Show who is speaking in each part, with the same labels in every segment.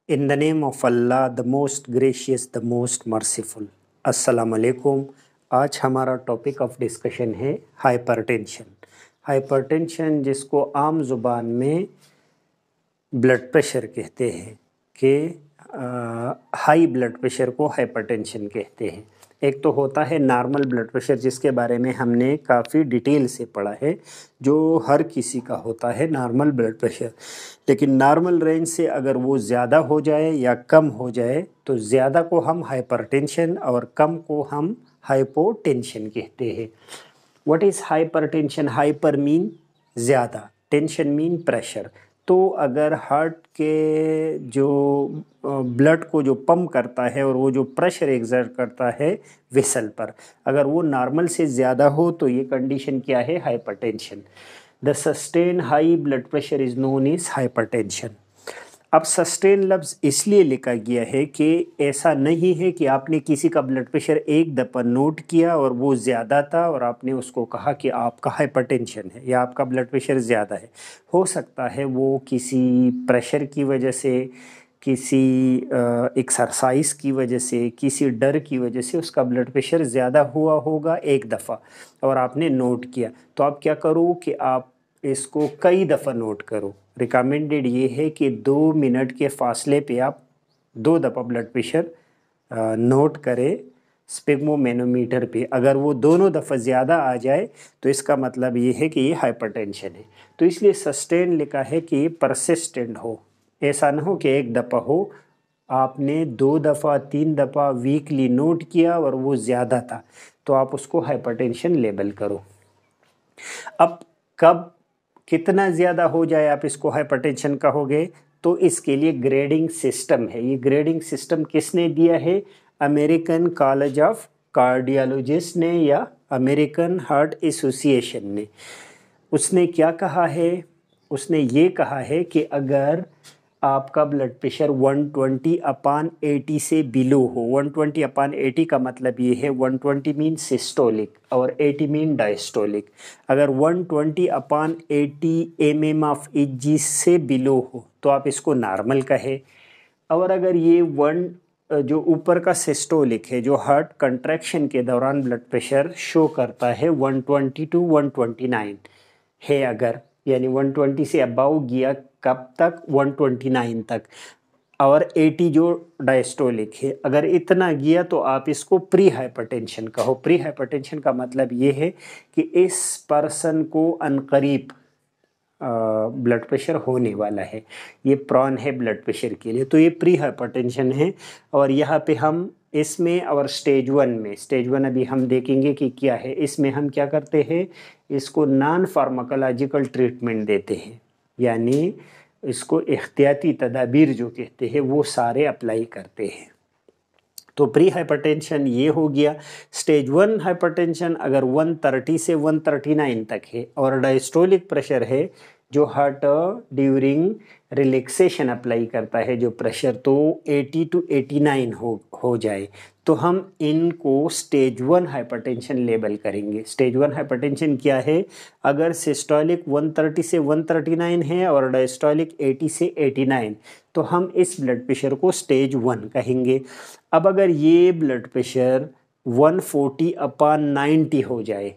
Speaker 1: In the name of Allah, the most gracious, the most merciful. अस्सलाम वालेकुम। आज हमारा टॉपिक ऑफ डिस्कशन है हाइपरटेंशन। हाइपरटेंशन जिसको आम ज़ुबान में ब्लड प्रेशर कहते हैं कि हाई ब्लड प्रेशर को हाइपरटेंशन कहते हैं। एक तो होता है नॉर्मल ब्लड प्रेशर जिसके बारे में हमने काफ़ी डिटेल से पढ़ा है, जो हर किसी का होता है नॉर्मल ब्लड प्रेशर। लेकिन नॉर्मल रेंज से अगर वो ज़्यादा हो जाए या कम हो जाए तो ज़्यादा को हम हाइपरटेंशन और कम को हम हाइपोटेंशन कहते हैं। What is hypertension? Hyper mean ज़्यादा, टेंशन मीन प्रेशर। तो अगर हार्ट के जो ब्लड को जो पंप करता है और वो जो प्रेशर एक्सर्ट करता है वेसल पर, अगर वो नॉर्मल से ज़्यादा हो तो ये कंडीशन क्या है? Hypertension. The sustained high blood pressure is known as hypertension. अब सस्टेन लफ्ज़ इसलिए लिखा गया है कि ऐसा नहीं है कि आपने किसी का ब्लड प्रेशर एक दफ़ा नोट किया और वो ज़्यादा था और आपने उसको कहा कि आपका हाइपरटेंशन है या आपका ब्लड प्रेशर ज़्यादा है। हो सकता है वो किसी प्रेशर की वजह से, किसी एक्सरसाइज की वजह से, किसी डर की वजह से उसका ब्लड प्रेशर ज़्यादा हुआ होगा एक दफ़ा और आपने नोट किया। तो आप क्या करो कि आप इसको कई दफ़ा नोट करो। रिकमेंडेड ये है कि 2 मिनट के फासले पे आप 2 दफ़ा ब्लड प्रेशर नोट करें स्पिग्मोमेनोमीटर पे। अगर वो दोनों दफ़ा ज़्यादा आ जाए तो इसका मतलब ये है कि ये हाइपरटेंशन है। तो इसलिए सस्टेन लिखा है कि ये परसिस्टेंट हो, ऐसा ना हो कि एक दफ़ा हो, आपने 2 दफ़ा 3 दफ़ा वीकली नोट किया और वो ज़्यादा था तो आप उसको हाइपरटेंशन लेबल करो। अब कब कितना ज़्यादा हो जाए आप इसको हाइपरटेंशन कहोगे? तो इसके लिए ग्रेडिंग सिस्टम है। ये ग्रेडिंग सिस्टम किसने दिया है? अमेरिकन कॉलेज ऑफ कार्डियोलॉजिस्ट ने या अमेरिकन हार्ट एसोसिएशन ने। उसने क्या कहा है? उसने ये कहा है कि अगर आपका ब्लड प्रेशर 120/80 से बिलो हो, 120/80 का मतलब ये है 120 मीन सिस्टोलिक और 80 मीन डायस्टोलिक। अगर 120/80 mm ऑफ EG से बिलो हो तो आप इसको नॉर्मल कहे। और अगर ये जो ऊपर का सिस्टोलिक है, जो हार्ट कंट्रैक्शन के दौरान ब्लड प्रेशर शो करता है 120 to 129 है, अगर यानी 120 से अबाउ गया कब तक? 129 तक। और 80 जो डायस्टोलिक है, अगर इतना गया तो आप इसको प्री हाइपरटेंशन कहो। प्री हाइपरटेंशन का मतलब ये है कि इस पर्सन को अनकरीब ब्लड प्रेशर होने वाला है, ये प्रॉन है ब्लड प्रेशर के लिए, तो ये प्री हाइपरटेंशन है। और यहाँ पे हम इसमें और स्टेज 1 में, स्टेज 1 अभी हम देखेंगे कि क्या है। इसमें हम क्या करते हैं? इसको नॉन फार्माकोलॉजिकल ट्रीटमेंट देते हैं, यानी इसको एहतियाती तदाबीर जो कहते हैं वो सारे अप्लाई करते हैं। तो प्री हाइपरटेंशन ये हो गया। स्टेज 1 हाइपरटेंशन अगर 130 से 139 तक है और डायस्टोलिक प्रेशर है जो हार्ट ड्यूरिंग रिलैक्सेशन अप्लाई करता है जो प्रेशर, तो 80 to 89 हो जाए तो हम इनको स्टेज 1 हाइपरटेंशन लेबल करेंगे। स्टेज 1 हाइपरटेंशन क्या है? अगर सिस्टोलिक 130 से 139 है और डायस्टोलिक 80 से 89 तो हम इस ब्लड प्रेशर को स्टेज 1 कहेंगे। अब अगर ये ब्लड प्रेशर 140/90 हो जाए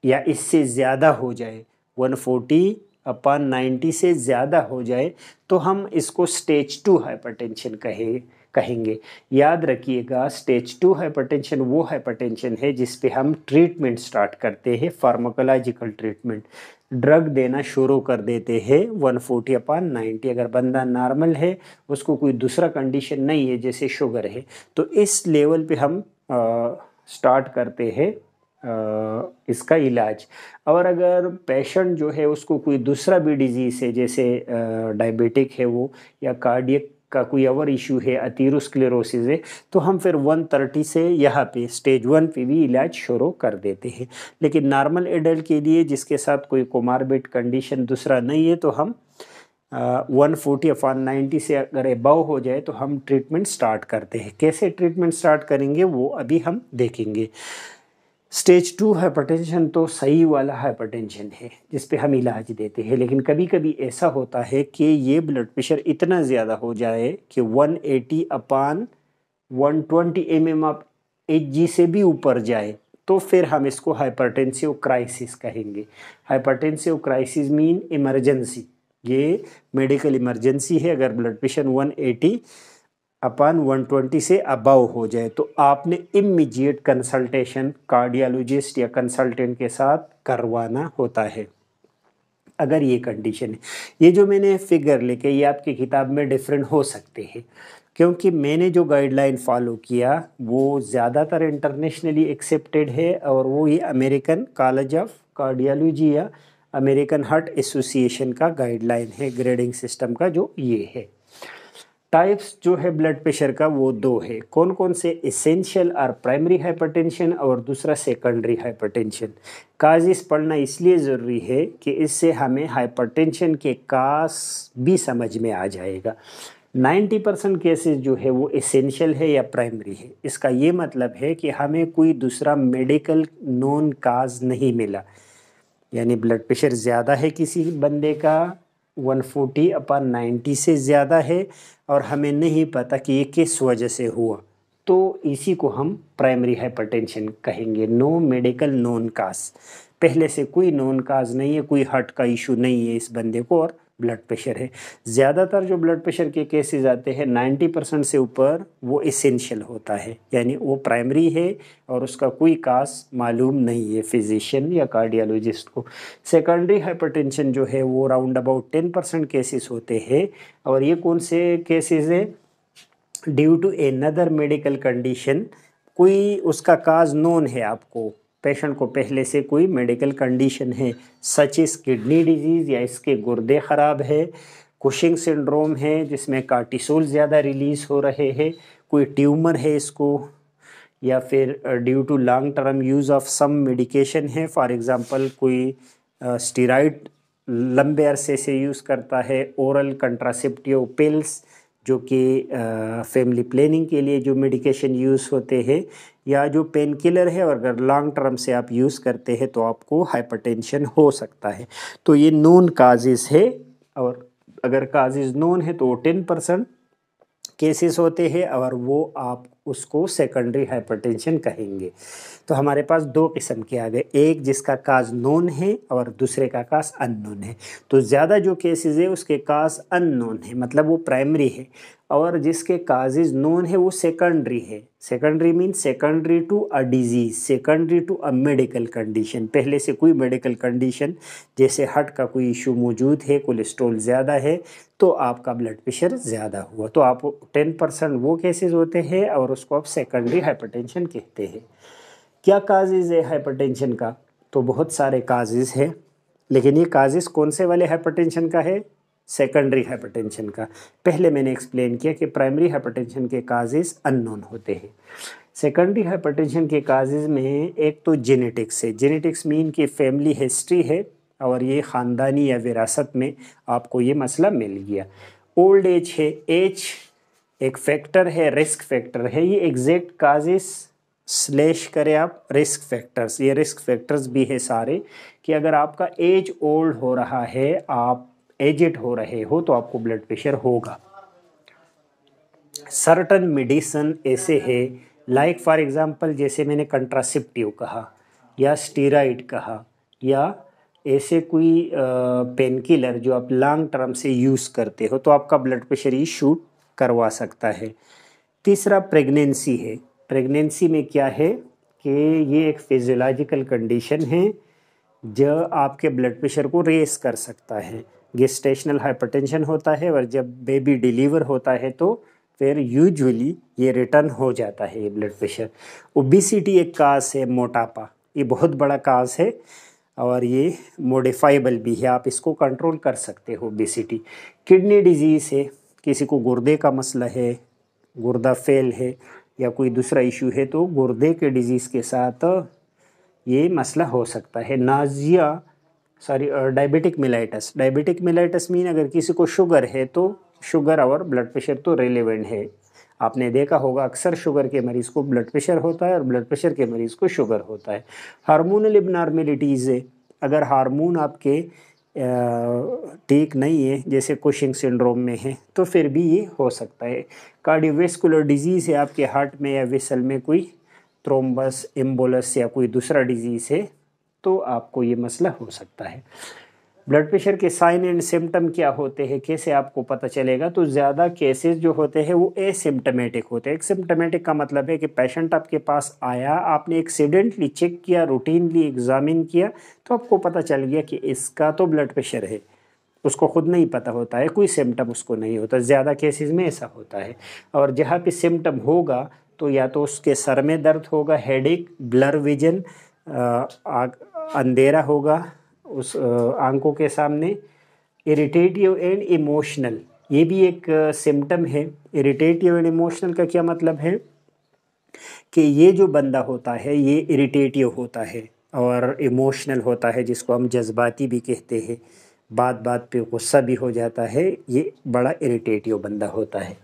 Speaker 1: या इससे ज़्यादा हो जाए, 140/90 से ज़्यादा हो जाए तो हम इसको स्टेज 2 हाइपरटेंशन कहेंगे। याद रखिएगा, स्टेज 2 हाइपरटेंशन वो हाइपरटेंशन है जिस पे हम ट्रीटमेंट स्टार्ट करते हैं, फार्माकोलॉजिकल ट्रीटमेंट, ड्रग देना शुरू कर देते हैं 140/90। अगर बंदा नॉर्मल है, उसको कोई दूसरा कंडीशन नहीं है जैसे शुगर है, तो इस लेवल पे हम स्टार्ट करते हैं इसका इलाज। और अगर पेशेंट जो है उसको कोई दूसरा भी डिजीज़ है, जैसे डायबिटिक है वो, या कार्डियक का कोई और इशू है, अथीरोस्क्लेरोसिस है, तो हम फिर 130 से यहाँ पे स्टेज 1 पे भी इलाज शुरू कर देते हैं। लेकिन नॉर्मल एडल्ट के लिए जिसके साथ कोई कोमार्बिड कंडीशन दूसरा नहीं है तो हम 140/90 से अगर अबव हो जाए तो हम ट्रीटमेंट स्टार्ट करते हैं। कैसे ट्रीटमेंट स्टार्ट करेंगे वो अभी हम देखेंगे। स्टेज 2 हाइपरटेंशन तो सही वाला हाइपरटेंशन है जिस पे हम इलाज देते हैं, लेकिन कभी कभी ऐसा होता है कि ये ब्लड प्रेशर इतना ज़्यादा हो जाए कि 180/120 mm ऑफ Hg से भी ऊपर जाए, तो फिर हम इसको हाइपरटेंसिव क्राइसिस कहेंगे। हाइपरटेंसिव क्राइसिस मीन इमरजेंसी, ये मेडिकल इमरजेंसी है। अगर ब्लड प्रेशर 180/120 से अबव हो जाए तो आपने इमीडिएट कंसल्टेशन कार्डियोलॉजिस्ट या कंसल्टेंट के साथ करवाना होता है। अगर ये कंडीशन है, ये जो मैंने फिगर लेके, ये आपकी किताब में डिफरेंट हो सकते हैं, क्योंकि मैंने जो गाइडलाइन फॉलो किया वो ज़्यादातर इंटरनेशनली एक्सेप्टेड है, और वो ये अमेरिकन कॉलेज ऑफ कार्डियोलॉजी या अमेरिकन हार्ट एसोसिएशन का गाइडलाइन है, ग्रेडिंग सिस्टम का जो ये है। टाइप्स जो है ब्लड प्रेशर का वो दो है। कौन कौन से? एसेंशियल और प्राइमरी हाइपरटेंशन, और दूसरा सेकेंडरी हाइपरटेंशन। काजिस पढ़ना इसलिए ज़रूरी है कि इससे हमें हाइपरटेंशन के काज भी समझ में आ जाएगा। 90% केसेस जो है वो एसेंशियल है या प्राइमरी है। इसका ये मतलब है कि हमें कोई दूसरा मेडिकल नॉन काज नहीं मिला, यानी ब्लड प्रेशर ज़्यादा है किसी बंदे का, 140/90 से ज़्यादा है, और हमें नहीं पता कि ये किस वजह से हुआ, तो इसी को हम प्राइमरी हाइपरटेंशन कहेंगे। नो मेडिकल नॉन काज, पहले से कोई नॉन काज नहीं है, कोई हार्ट का इशू नहीं है इस बंदे को, और ब्लड प्रेशर है। ज़्यादातर जो ब्लड प्रेशर के केसेस आते हैं 90% से ऊपर वो एसेंशियल होता है, यानी वो प्राइमरी है और उसका कोई काज मालूम नहीं है फिजिशियन या कार्डियोलॉजिस्ट को। सेकेंडरी हाइपरटेंशन जो है वो राउंड अबाउट 10% केसेस होते हैं, और ये कौन से केसेस हैं? Due to another medical condition, कोई उसका काज नोन है आपको, पेशेंट को पहले से कोई मेडिकल कंडीशन है, सच इस किडनी डिजीज़, या इसके गुर्दे ख़राब है, कुशिंग सिंड्रोम है जिसमें कार्टिसोल ज़्यादा रिलीज़ हो रहे हैं, कोई ट्यूमर है इसको, या फिर due to long term use of some medication है। फॉर एग्ज़ाम्पल कोई स्टीरॉइड लंबे अरसे से यूज़ करता है, ओरल कंट्रासेप्टिव पिल्स जो कि फैमिली प्लानिंग के लिए जो मेडिकेशन यूज़ होते हैं, या जो पेन किलर है, और अगर लॉन्ग टर्म से आप यूज़ करते हैं तो आपको हाइपरटेंशन हो सकता है। तो ये नोन काजेज़ है, और अगर काजेज़ नोन है तो वो 10% केसेस होते हैं, और वो आप उसको सेकेंडरी हाइपरटेंशन कहेंगे। तो हमारे पास दो किस्म के आ गए, एक जिसका काज नोन है और दूसरे का काज अननोन है। तो ज़्यादा जो केसेस है उसके काज अननोन है, मतलब वो प्राइमरी है, और जिसके काजेज नोन है वो सेकेंडरी है। Secondary mean secondary to a disease, secondary to a medical condition, पहले से कोई मेडिकल कंडीशन, जैसे हार्ट का कोई इशू मौजूद है, कोलेस्ट्रॉल ज़्यादा है, तो आपका ब्लड प्रेशर ज़्यादा हुआ, तो आप 10% वो केसेस होते हैं, और उसको आप सेकेंडरी हाइपरटेंशन कहते हैं। क्या काजेज़ है हाइपरटेंशन का? तो बहुत सारे काजेज़ है, लेकिन ये काजेज़ कौन से वाले हाइपरटेंशन का है? सेकेंडरी हाइपरटेंशन का। पहले मैंने एक्सप्लेन किया कि प्राइमरी हाइपरटेंशन के काजेज़ अननोन होते हैं। सेकेंडरी हाइपरटेंशन के काजेज़ में एक तो जेनेटिक्स है, जेनेटिक्स मीन कि फैमिली हिस्ट्री है, और ये ख़ानदानी या विरासत में आपको ये मसला मिल गया। ओल्ड एज है, एज एक फैक्टर है, रिस्क फैक्टर है, ये एग्जैक्ट काजेज़ स्लैश करें आप रिस्क फैक्टर्स, ये रिस्क फैक्टर्स भी है सारे, कि अगर आपका एज ओल्ड हो रहा है, आप एजेड हो रहे हो, तो आपको ब्लड प्रेशर होगा। सर्टन मेडिसिन ऐसे है, लाइक फॉर एग्जांपल जैसे मैंने कंट्रासेप्टिव कहा, या स्टीरॉइड कहा, या ऐसे कोई पेन किलर जो आप लॉन्ग टर्म से यूज़ करते हो, तो आपका ब्लड प्रेशर ही शूट करवा सकता है। तीसरा प्रेगनेंसी है। प्रेगनेंसी में क्या है कि ये एक फिजियोलॉजिकल कंडीशन है जो आपके ब्लड प्रेशर को रेस कर सकता है। गेस्टेशनल हाइपरटेंशन होता है, और जब बेबी डिलीवर होता है तो फिर यूजुअली ये रिटर्न हो जाता है ये ब्लड प्रेशर। ओबिसिटी एक काज है, मोटापा, ये बहुत बड़ा काज है, और ये मॉडिफाइबल भी है, आप इसको कंट्रोल कर सकते हो ओबिसिटी। किडनी डिजीज़ है, किसी को गुर्दे का मसला है, गुर्दा फेल है, या कोई दूसरा इशू है, तो गुर्दे के डिजीज़ के साथ ये मसला हो सकता है। Nazia diabetic mellitus, diabetic mellitus mean अगर किसी को शुगर है तो शुगर और ब्लड प्रेशर तो रिलेवेंट है। आपने देखा होगा अक्सर शुगर के मरीज़ को ब्लड प्रेशर होता है और ब्लड प्रेशर के मरीज़ को शुगर होता है। हार्मोनल एबनॉर्मेलिटीज़ है, अगर हार्मोन आपके ठीक नहीं है जैसे कुशिंग सिंड्रोम में है तो फिर भी ये हो सकता है। कार्डियोवैस्कुलर डिजीज़ है, आपके हार्ट में या वेसल में कोई थ्रोम्बस, एम्बोलस या कोई दूसरा डिजीज़ है तो आपको ये मसला हो सकता है। ब्लड प्रेशर के साइन एंड सिम्टम क्या होते हैं, कैसे आपको पता चलेगा? तो ज़्यादा केसेस जो होते हैं वो एसिम्टमेटिक होते हैं। एसिम्टमेटिक का मतलब है कि पेशेंट आपके पास आया, आपने एक्सीडेंटली चेक किया, रूटीनली एग्जामिन किया तो आपको पता चल गया कि इसका तो ब्लड प्रेशर है, उसको खुद नहीं पता होता है, कोई सिम्टम उसको नहीं होता। ज़्यादा केसेस में ऐसा होता है। और जहाँ पे सिम्टम होगा तो या तो उसके सर में दर्द होगा, हेडेक, ब्लर विजन, अंधेरा होगा उस आंखों के सामने, इरिटेटिव एंड इमोशनल, ये भी एक सिम्टम है। इरिटेटिव एंड इमोशनल का क्या मतलब है कि ये जो बंदा होता है ये इरिटेटिव होता है और इमोशनल होता है, जिसको हम जज्बाती भी कहते हैं, बात बात पे गुस्सा भी हो जाता है, ये बड़ा इरिटेटिव बंदा होता है।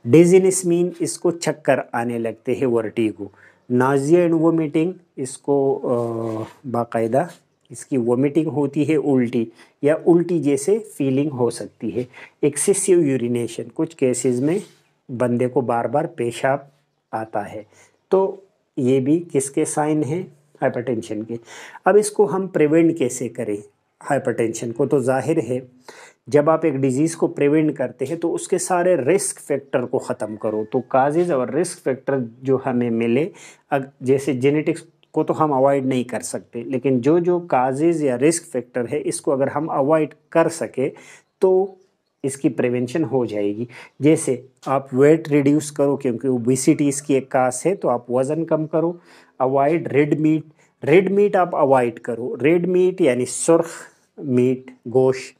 Speaker 1: डिजीनेस मीन इसको चक्कर आने लगते हैं, वर्टिगो। नाजिया एंड वोमिटिंग, इसको बाकायदा इसकी वोमिटिंग होती है, उल्टी या उल्टी जैसे फीलिंग हो सकती है। एक्सेसिव यूरिनेशन, कुछ केसेस में बंदे को बार बार पेशाब आता है, तो ये भी किसके साइन हैं? हाइपरटेंशन के। अब इसको हम प्रिवेंट कैसे करें हाइपरटेंशन को? तो जाहिर है जब आप एक डिज़ीज़ को प्रिवेंट करते हैं तो उसके सारे रिस्क फैक्टर को ख़त्म करो। तो काजेज़ और रिस्क फैक्टर जो हमें मिले, जैसे जेनेटिक्स को तो हम अवॉइड नहीं कर सकते, लेकिन जो जो काजेज़ या रिस्क फैक्टर है इसको अगर हम अवॉइड कर सके तो इसकी प्रिवेंशन हो जाएगी। जैसे आप वेट रिड्यूस करो, क्योंकि ओबेसिटी इसकी एक कास है, तो आप वज़न कम करो। Avoid red meat, red meat आप अवॉइड करो। रेड मीट यानी सुर्ख मीट, गोश्त।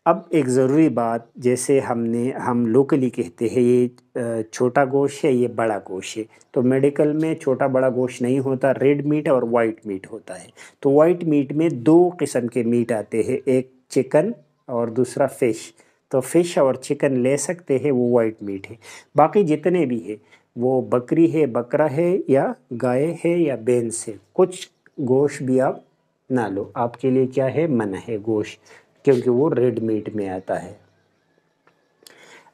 Speaker 1: अब एक ज़रूरी बात, जैसे हम लोकली कहते हैं ये छोटा गोश्त है, ये बड़ा गोश्त है, तो मेडिकल में छोटा बड़ा गोश्त नहीं होता, रेड मीट और वाइट मीट होता है। तो वाइट मीट में दो किस्म के मीट आते हैं, एक चिकन और दूसरा फ़िश। तो फ़िश और चिकन ले सकते हैं, वो वाइट मीट है। बाकी जितने भी है वो बकरी है, बकरा है या गाय है या भैंस है, कुछ गोश्त भी आप ना लो, आपके लिए क्या है, मना है गोश्त, क्योंकि वो रेड मीट में आता है।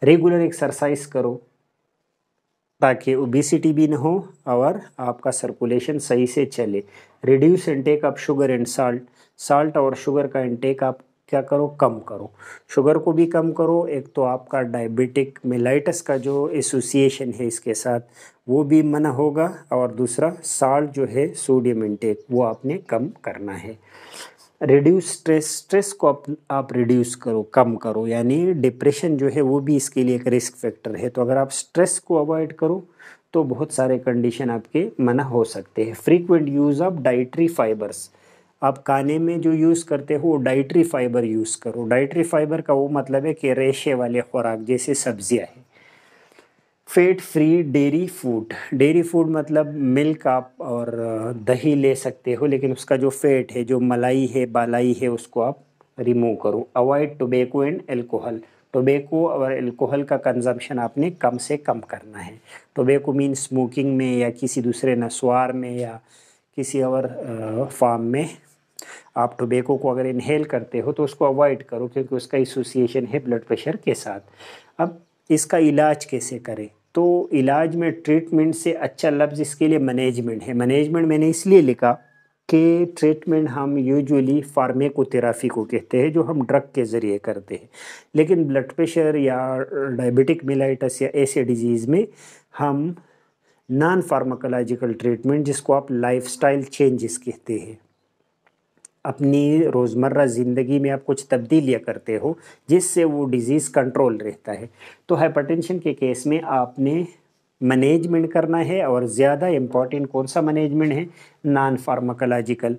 Speaker 1: रेगुलर एक्सरसाइज करो ताकि ओबेसिटी भी ना हो और आपका सर्कुलेशन सही से चले। Reduce intake of sugar and salt, salt और शुगर का इनटेक आप क्या करो, कम करो। शुगर को भी कम करो, एक तो आपका डायबिटिक मेलाइटस का जो एसोसिएशन है इसके साथ वो भी मना होगा, और दूसरा साल्ट जो है सोडियम इनटेक वो आपने कम करना है। रिड्यूस स्ट्रेस, स्ट्रेस को आप रिड्यूस करो, कम करो, यानी डिप्रेशन जो है वो भी इसके लिए एक रिस्क फैक्टर है। तो अगर आप स्ट्रेस को अवॉइड करो तो बहुत सारे कंडीशन आपके मना हो सकते हैं। Frequent use of dietary fibres, आप खाने में जो यूज़ करते हो वो डाइटरी फाइबर यूज़ करो। डाइटरी फाइबर का वो मतलब है कि रेशे वाले खुराक, जैसे सब्जियां हैं। Fat free dairy food, dairy food मतलब मिल्क आप और दही ले सकते हो, लेकिन उसका जो फैट है, जो मलाई है, बालाई है, उसको आप रिमूव करो। Avoid tobacco and alcohol, tobacco और एल्कोहल का कंजम्पशन आपने कम से कम करना है। टोबैको मीन स्मोकिंग में या किसी दूसरे नस्वार में या किसी और फार्म में आप टोबैको को अगर इनहेल करते हो तो उसको अवॉइड करो, क्योंकि उसका एसोसिएशन है ब्लड प्रेशर के साथ। अब इसका इलाज कैसे करें? तो इलाज में ट्रीटमेंट से अच्छा लफ्ज़ इसके लिए मैनेजमेंट है। मैनेजमेंट मैंने इसलिए लिखा कि ट्रीटमेंट हम यूजुअली फार्मेकोथेरेपी को कहते हैं, जो हम ड्रग के ज़रिए करते हैं, लेकिन ब्लड प्रेशर या डायबिटिक मेलाइटस या ऐसे डिजीज़ में हम नॉन फार्माकोलॉजिकल ट्रीटमेंट, जिसको आप लाइफस्टाइल चेंजेस कहते हैं, अपनी रोज़मर्रा ज़िंदगी में आप कुछ तब्दीलियाँ करते हो जिससे वो डिज़ीज़ कंट्रोल रहता है। तो हाइपरटेंशन के केस में आपने मैनेजमेंट करना है, और ज़्यादा इम्पॉर्टेंट कौन सा मैनेजमेंट है? Non pharmacological.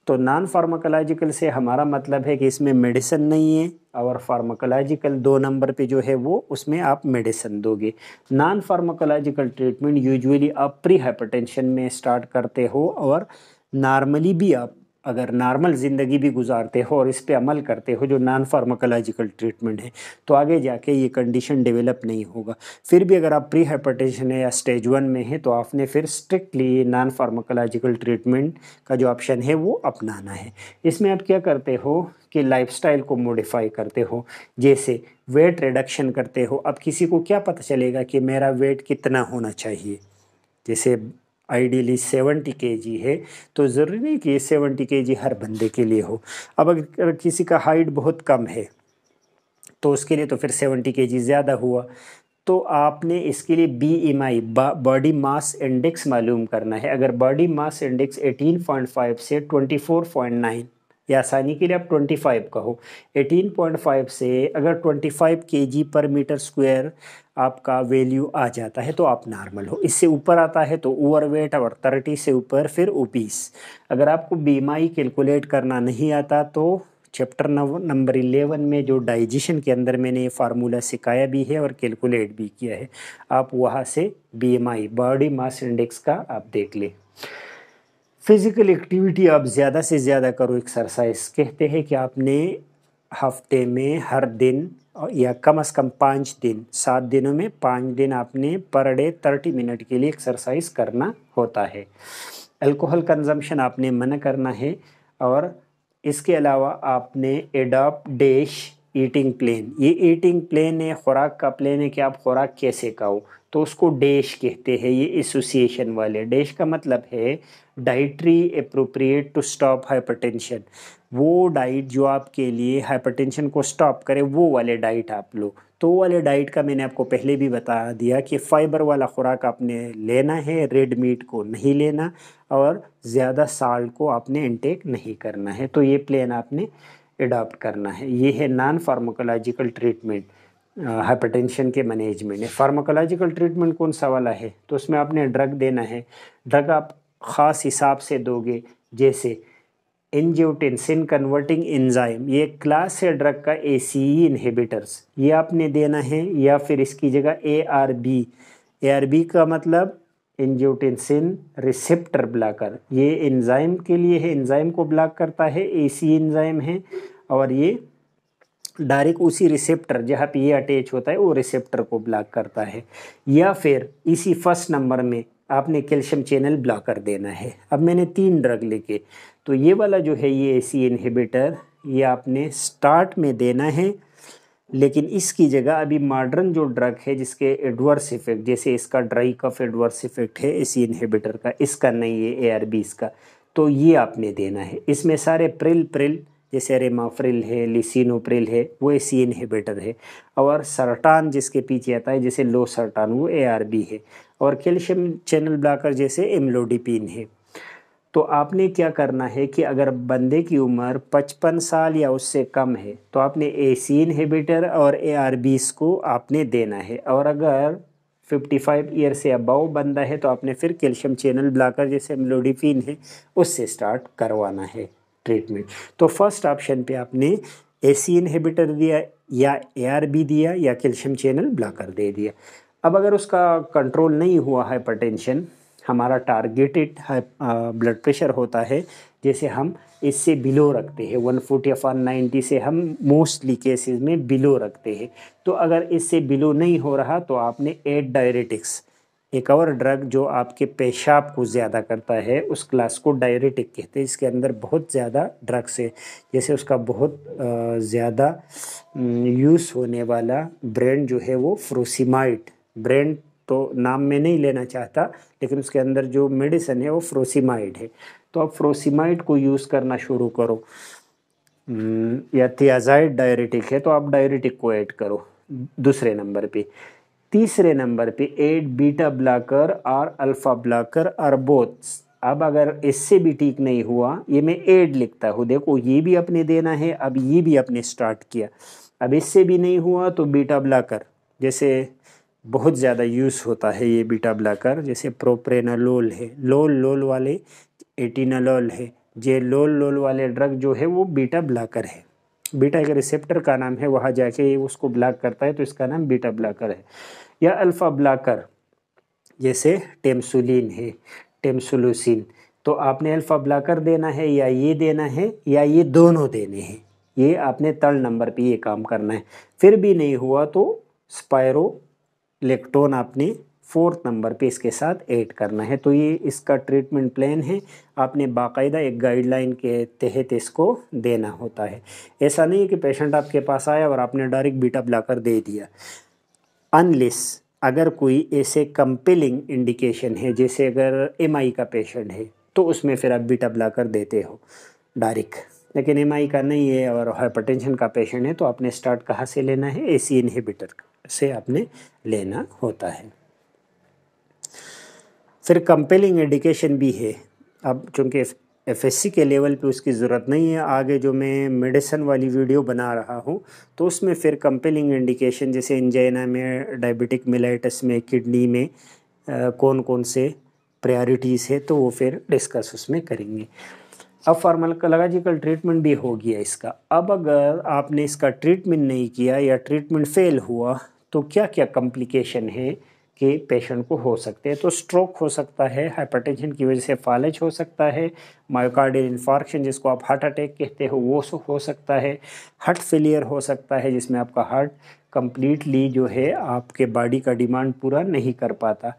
Speaker 1: तो नॉन फार्माकोलॉजिकल से हमारा मतलब है कि इसमें मेडिसिन नहीं है, और फार्माकोलॉजिकल 2 नंबर पे जो है वो उसमें आप मेडिसिन दोगे। नॉन फार्माकोलॉजिकल ट्रीटमेंट यूजुअली आप प्री हाइपरटेंशन में स्टार्ट करते हो, और नॉर्मली भी आप अगर नॉर्मल ज़िंदगी भी गुजारते हो और इस पे अमल करते हो जो नॉन फार्माकोलॉजिकल ट्रीटमेंट है, तो आगे जाके ये कंडीशन डेवलप नहीं होगा। फिर भी अगर आप प्री हाइपरटेंशन है या स्टेज 1 में है तो आपने फिर स्ट्रिक्टली नॉन फार्माकोलॉजिकल ट्रीटमेंट का जो ऑप्शन है वो अपनाना है। इसमें आप क्या करते हो कि लाइफस्टाइल को मॉडिफाई करते हो, जैसे वेट रिडक्शन करते हो। अब किसी को क्या पता चलेगा कि मेरा वेट कितना होना चाहिए, जैसे आइडियली 70 केजी है तो ज़रूरी नहीं कि 70 केजी हर बंदे के लिए हो। अब अगर किसी का हाइट बहुत कम है तो उसके लिए तो फिर 70 केजी ज़्यादा हुआ। तो आपने इसके लिए BMI बॉडी मास इंडेक्स मालूम करना है। अगर बॉडी मास इंडेक्स 18.5 से 24.9 या आसानी के लिए आप 25 कहो, 18.5 से अगर 25 केजी पर मीटर स्क्वायर आपका वैल्यू आ जाता है तो आप नॉर्मल हो। इससे ऊपर आता है तो ओवरवेट, और 30 से ऊपर फिर ओबीस। अगर आपको BMI कैलकुलेट करना नहीं आता तो चैप्टर नंबर 11 में जो डाइजेशन के अंदर मैंने ये फार्मूला सिखाया भी है और कैलकुलेट भी किया है, आप वहाँ से BMI बॉडी मास इंडेक्स का आप देख लें। फिज़िकल एक्टिविटी आप ज़्यादा से ज़्यादा करो। एक्सरसाइज कहते हैं कि आपने हफ्ते में हर दिन या कम से कम 5 दिन, 7 दिनों में 5 दिन आपने पर डे 30 मिनट के लिए एक्सरसाइज करना होता है। अल्कोहल कंजम्पशन आपने मना करना है। और इसके अलावा आपने एडॉप्ट डैश ईटिंग प्लान, ये ईटिंग प्लान है, खुराक का प्लान है कि आप खुराक कैसे खाओ, तो उसको डैश कहते हैं। ये एसोसिएशन वाले डैश का मतलब है dietary appropriate to stop hypertension. वो डाइट जो आपके लिए हाइपरटेंशन को स्टॉप करे वो वाले डाइट आप लो। तो वो वाले डाइट का मैंने आपको पहले भी बता दिया कि फाइबर वाला खुराक आपने लेना है, रेड मीट को नहीं लेना, और ज़्यादा साल्ट को आपने इंटेक नहीं करना है। तो ये प्लान आपने अडॉप्ट करना है। ये है नॉन फार्माकोलॉजिकल ट्रीटमेंट हाइपरटेंशन के मैनेजमेंट है। फार्माकोलॉजिकल ट्रीटमेंट कौन सा वाला है, तो उसमें आपने ड्रग देना है। ड्रग आप ख़ास हिसाब से दोगे, जैसे एंजियोटेंसिन कन्वर्टिंग एंजाइम, ये क्लास है ड्रग का ACE इनहिबिटर्स, ये आपने देना है। या फिर इसकी जगह ARB का मतलब एंजियोटेंसिन रिसेप्टर ब्लॉकर, ये एंजाइम के लिए है, एंजाइम को ब्लॉक करता है, ACE एंजाइम है। और ये डायरेक्ट उसी रिसेप्टर जहाँ पे ये अटैच होता है वो रिसेप्टर को ब्लॉक करता है। या फिर इसी फर्स्ट नंबर में आपने कैल्शियम चैनल ब्लॉकर देना है। अब मैंने 3 ड्रग लेके, तो ये वाला जो है ये ACE इनहिबिटर, ये आपने स्टार्ट में देना है। लेकिन इसकी जगह अभी मॉडर्न जो ड्रग है जिसके एडवर्स इफेक्ट, जैसे इसका ड्राई कफ एडवर्स इफेक्ट है ACE इनहिबिटर का, इसका नहीं है ARB इसका, तो ये आपने देना है। इसमें सारे प्रिल जैसे रेमाफ्रिल है, लिसिनोप्रिल है, वो ACE इनहिबिटर है। और सर्टान जिसके पीछे आता है, जैसे लो सर्टान, वो ARB है। और कैल्शियम चैनल ब्लॉकर जैसे एम्लोडिपिन है। तो आपने क्या करना है कि अगर बंदे की उम्र 55 साल या उससे कम है तो आपने ACE इनहिबिटर और ARBs को आपने देना है। और अगर 55 ईयर से अबव बंदा है तो आपने फिर कैल्शियम चैनल ब्लॉकर जैसे एम्लोडिपिन है उससे स्टार्ट करवाना है ट्रीटमेंट। तो फर्स्ट ऑप्शन पे आपने ACE इनहिबिटर दिया या ARB दिया या कैल्शियम चैनल ब्लॉकर दे दिया। अब अगर उसका कंट्रोल नहीं हुआ हाइपरटेंशन, हमारा टारगेटेड ब्लड प्रेशर होता है, जैसे हम इससे बिलो रखते हैं 140/90 से हम मोस्टली केसेस में बिलो रखते हैं। तो अगर इससे बिलो नहीं हो रहा तो आपने 8 डायरेटिक्स, एक और ड्रग जो आपके पेशाब को ज़्यादा करता है उस क्लास को डायरेटिक कहते हैं। इसके अंदर बहुत ज़्यादा ड्रग्स है, जैसे उसका बहुत ज़्यादा यूज़ होने वाला ब्रांड जो है वो फ्रोसिमाइड, ब्रांड तो नाम में नहीं लेना चाहता, लेकिन उसके अंदर जो मेडिसिन है वो फ्रोसिमाइड है। तो आप फ्रोसिमाइड को यूज़ करना शुरू करो। या थियाज़ाइड डायरेटिक है तो आप डायरेटिक को ऐड करो दूसरे नंबर पे। तीसरे नंबर पे 8 बीटा ब्लॉकर और अल्फ़ा ब्लॉकर और बोथ। अब अगर इससे भी ठीक नहीं हुआ, ये मैं 8 लिखता हूँ, देखो ये भी अपने देना है। अब ये भी अपने स्टार्ट किया, अब इससे भी नहीं हुआ तो बीटा ब्लॉकर, जैसे बहुत ज़्यादा यूज़ होता है ये बीटा ब्लॉकर, जैसे प्रोप्रेनालोल है, लोल वाले एटिनालोल है। जे लोल वाले ड्रग जो है वो बीटा ब्लॉकर है। बीटा एक रिसेप्टर का नाम है, वहाँ जाके उसको ब्लॉक करता है तो इसका नाम बीटा ब्लॉकर है। या अल्फ़ा ब्लॉकर जैसे टेम्सुलिन है, टेम्सुलोसिन, तो आपने अल्फ़ा ब्लॉकर देना है या ये देना है या ये दोनों देने हैं। ये आपने 3rd नंबर पे ये काम करना है। फिर भी नहीं हुआ तो स्पायरोलेक्टोन आपने 4th नंबर पे इसके साथ ऐड करना है। तो ये इसका ट्रीटमेंट प्लान है, आपने बाकायदा एक गाइडलाइन के तहत इसको देना होता है। ऐसा नहीं है कि पेशेंट आपके पास आया और आपने डायरेक्ट बीटा ब्लॉकर दे दिया। अनलेस अगर कोई ऐसे कंपेलिंग इंडिकेशन है, जैसे अगर एमआई का पेशेंट है तो उसमें फिर आप बीटा ब्लॉकर देते हो डायरेक्ट, लेकिन एमआई का नहीं है और हाइपरटेंशन का पेशेंट है तो आपने स्टार्ट कहाँ से लेना है, एसी इनहिबिटर से आपने लेना होता है। फिर कंपेलिंग इंडिकेशन भी है। अब चूँकि एफएससी के लेवल पे उसकी ज़रूरत नहीं है, आगे जो मैं मेडिसिन वाली वीडियो बना रहा हूँ तो उसमें फिर कंपेलिंग इंडिकेशन जैसे एंजाइना में, डायबिटिक मेलाइटिस में, किडनी में कौन कौन से प्रायोरिटीज़ है तो वो फिर डिस्कस उसमें करेंगे। अब फार्माकोलॉजिकल ट्रीटमेंट भी हो गया इसका। अब अगर आपने इसका ट्रीटमेंट नहीं किया या ट्रीटमेंट फेल हुआ तो क्या क्या कॉम्प्लिकेशन है कि पेशेंट को हो सकते हैं। तो स्ट्रोक हो सकता है, हाइपरटेंशन की वजह से फालिज हो सकता है, मायोकार्डियल इन्फार्क्शन जिसको आप हार्ट अटैक कहते हो वो हो सकता है, हार्ट फेलियर हो सकता है जिसमें आपका हार्ट कंप्लीटली जो है आपके बॉडी का डिमांड पूरा नहीं कर पाता।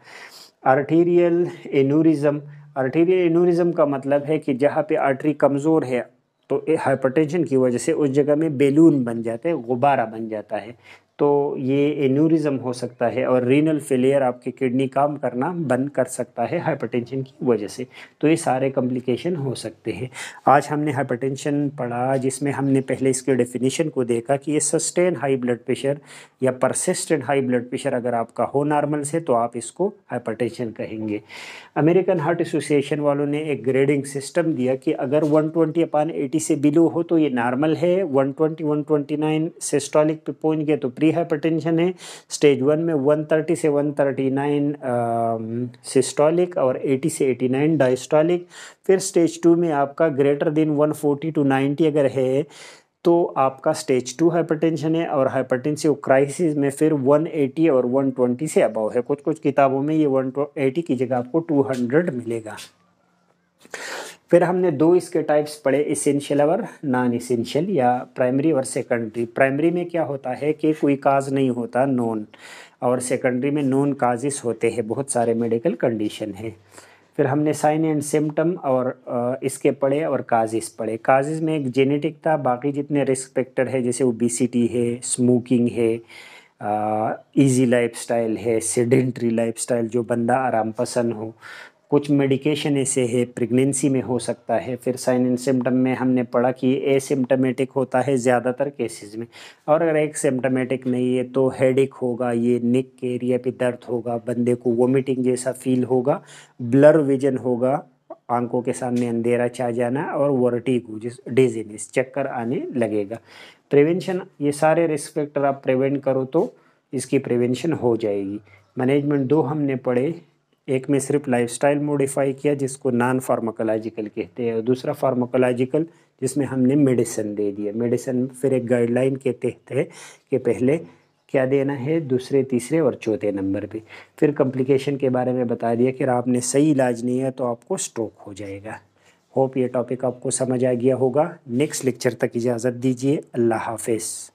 Speaker 1: आर्टीरियल एन्यूरिज्म, आर्टीरियल एन्यूरिज्म का मतलब है कि जहाँ पे आर्टरी कमज़ोर है तो हाइपरटेंशन की वजह से उस जगह में बेलून बन जाते हैं, गुब्बारा बन जाता है, तो ये एन्यूरिज्म हो सकता है। और रीनल फेलियर, आपकी किडनी काम करना बंद कर सकता है हाइपरटेंशन की वजह से। तो ये सारे कॉम्प्लिकेशन हो सकते हैं। आज हमने हाइपरटेंशन पढ़ा जिसमें हमने पहले इसके डेफिनेशन को देखा कि ये सस्टेन हाई ब्लड प्रेशर या परसिस्टेंट हाई ब्लड प्रेशर अगर आपका हो नॉर्मल से तो आप इसको हाइपरटेंशन कहेंगे। अमेरिकन हार्ट एसोसिएशन वालों ने एक ग्रेडिंग सिस्टम दिया कि अगर 120/80 से बिलो हो तो ये नॉर्मल है, 120-129 सिस्टोलिक पे पहुंच गए तो प्री हाइपरटेंशन है, स्टेज 1 में 130 से 139 सिस्टोलिक और 80 से 89 डायस्टोलिक। फिर स्टेज 2 में आपका ग्रेटर देन 140 to 90 अगर है तो आपका स्टेज 2 हाइपरटेंशन है, और हाइपरटेंसिव क्राइसिस में फिर 180 और 120 से अबव है। कुछ कुछ किताबों में ये 180 की जगह आपको 200 मिलेगा। फिर हमने दो इसके टाइप्स पढ़े, इसेंशियल और नॉन इसेंशियल या प्राइमरी और सेकेंडरी। प्राइमरी में क्या होता है कि कोई काज नहीं होता नॉन, और सेकेंडरी में नॉन काजिस होते हैं, बहुत सारे मेडिकल कंडीशन है। फिर हमने साइन एंड सिम्टम और इसके पढ़े और काजिस पढ़े। काजिस में एक जेनेटिक था, बाकी जितने रिस्क फैक्टर है जैसे ओबेसिटी है, स्मोकिंग है, इजी लाइफस्टाइल है, सेडेंट्री लाइफस्टाइल जो बंदा आराम पसंद हो, कुछ मेडिकेशन ऐसे है, प्रेगनेंसी में हो सकता है। फिर साइन एंड सिम्टम में हमने पढ़ा कि एसिम्टमेटिक होता है ज़्यादातर केसेस में, और अगर एक सिम्टमेटिक नहीं है तो हेडेक होगा, ये नेक के एरिया पे दर्द होगा, बंदे को वोमिटिंग जैसा फील होगा, ब्लर विजन होगा, आंखों के सामने अंधेरा छा जाना, और वर्टिगो जिस डिजीनेस, चक्कर आने लगेगा। प्रिवेंशन, ये सारे रिस्क फैक्टर आप प्रिवेंट करो तो इसकी प्रिवेंशन हो जाएगी। मैनेजमेंट दो हमने पढ़े, एक में सिर्फ लाइफस्टाइल मॉडिफाई किया जिसको नॉन फार्माकोलॉजिकल कहते हैं, और दूसरा फार्माकोलॉजिकल जिसमें हमने मेडिसिन दे दिया। मेडिसिन फिर एक गाइडलाइन के तहत है कि पहले क्या देना है, दूसरे, तीसरे और चौथे नंबर पे। फिर कॉम्प्लिकेशन के बारे में बता दिया कि आपने सही इलाज नहीं है तो आपको स्ट्रोक हो जाएगा। होप ये टॉपिक आपको समझ आ गया होगा। नेक्स्ट लेक्चर तक इजाज़त दीजिए। अल्लाह हाफिज़।